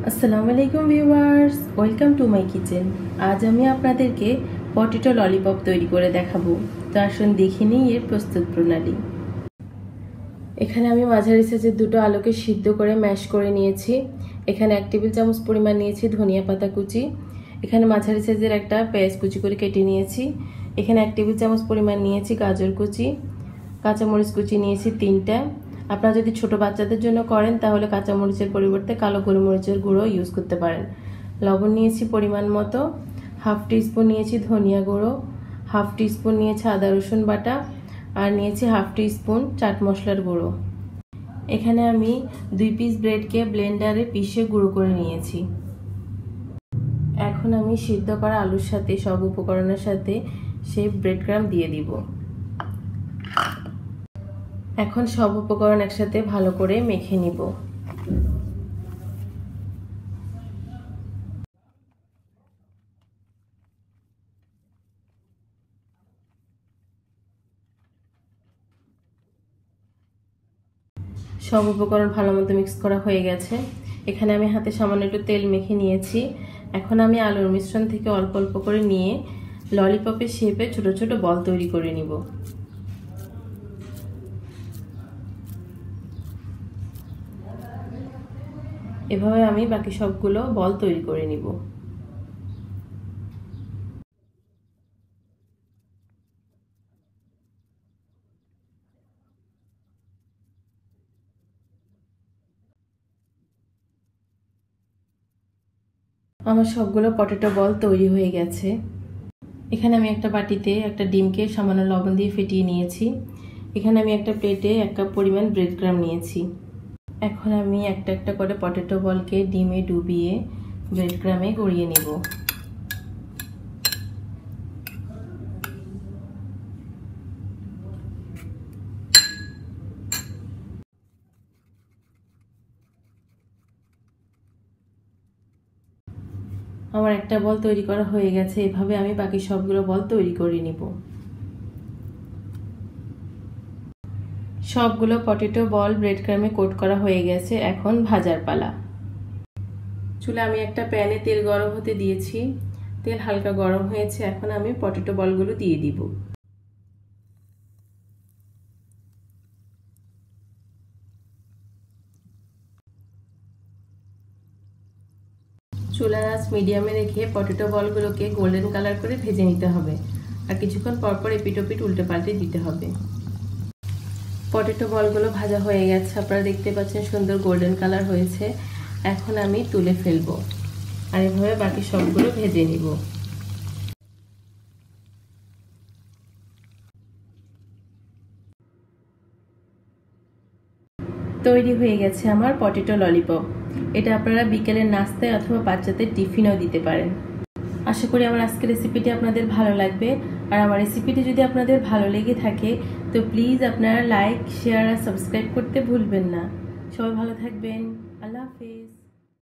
আসসালামু আলাইকুম viewers, welcome to my kitchen. আজ আমি আপনাদেরকে পটেটো ললিপপ তৈরি করে দেখাবো। তো আসুন দেখে নিই এর প্রস্তুত প্রণালী। এখানে আমি মাঝারি সাইজের দুটো আলুকে সিদ্ধ করে ম্যাশ করে নিয়েছি। এখানে 1 টেবিল চামচ পরিমাণ নিয়েছি ধনিয়া পাতা কুচি। এখানে মাঝারি সাইজের একটা পেঁয়াজ কুচি করে কেটে নিয়েছি। এখানে 1 টেবিল চামচ পরিমাণ নিয়েছি গাজর কুচি। কাঁচামরিচ কুচি নিয়েছি 3টা। আপনারা যদি ছোট বাচ্চাদের জন্য করেন তাহলে কাঁচামরিচের পরিবর্তে কালো গোলমরিচের গুঁড়ো ইউজ করতে পারেন। লবণ নিয়েছি পরিমাণ মতো। 1/2 টিস্পুন নিয়েছি ধনিয়া গুঁড়ো। 1/2 টিস্পুন নিয়েছি আদা রসুন বাটা। আর নিয়েছি 1/2 টিস্পুন চাট মশলার গুঁড়ো। এখানে আমি 2 পিস ব্রেডকে ব্লেন্ডারে পিষে গুঁড়ো করে নিয়েছি। এখন আমি সিদ্ধ করা আলুর সাথে সব উপকরণের সাথে সেই ব্রেড ক্রাম্ব দিয়ে দিব। এখন সব উপকরণ একসাথে ভালো করে মেখে নিব। সব উপকরণ ভালো মতো মিক্স করা হয়ে গেছে। এখানে আমি হাতে সামান্য একটু তেল মেখে নিয়েছি। এখন আমি আলুর মিশ্রণ থেকে অল্প অল্প করে নিয়ে ললিপপের শেপে ছোট ছোট বল তৈরি করে নিব। এভাবে আমি বাকি সবগুলো বল তৈরি করে নিব। আমার সবগুলো পটেটো বল তৈরি হয়ে গেছে। এখানে আমি একটা বাটিতে একটা ডিমকে সামান্য লবণ দিয়ে ফেটিয়ে নিয়েছি। এখানে আমি একটা প্লেটে 1 কাপ পরিমাণ ব্রেড ক্রাম্ব নিয়েছি। এখন আমি একটা একটা করে পটেটো বলকে ডিমে ডুবিয়ে ব্রেড ক্রাম্বে গড়িয়ে নেব। আমার একটা বল তৈরি করা হয়ে গেছে। এভাবে আমি বাকি সবগুলো বল তৈরি করে নিব। সবগুলো পটেটো বল ব্রেড ক্রাম্বে কোট করা হয়ে গেছে। এখন ভাজার পালা। চুলে আমি একটা প্যানে তেল গরম হতে দিয়েছি। তেল হালকা গরম হয়েছে। এখন আমি পটেটো বলগুলো দিয়ে দিব। চুলার আঁচ মিডিয়ামে রেখে পটেটো বলগুলোকে গোল্ডেন কালার করে ভেজে নিতে হবে। আর কিছুক্ষণ পরপর এপিট ওপিট উল্টে পাল্টে দিতে হবে। পটেটো বলগুলো ভাজা হয়ে গেছে। আপনারা দেখতে পাচ্ছেন সুন্দর গোল্ডেন কালার হয়েছে। এখন আমি তুলে ফেলবো। আর এভাবে বাকি সবগুলো ভেজে নিব। তৈরি হয়ে গেছে আমার পটেটো ললিপপ। এটা আপনারা বিকেলের নাস্তায় অথবা বাচ্চাদের টিফিনেও দিতে পারেন। আশা করি আমার আজকের রেসিপিটি আপনাদের ভালো লাগবে। আর আমার রেসিপিটি যদি আপনাদের ভালো লেগে থাকে তো প্লিজ আপনারা লাইক, শেয়ার আর সাবস্ক্রাইব করতে ভুলবেন না। সবাই ভালো থাকবেন। আল্লাহ হাফেজ।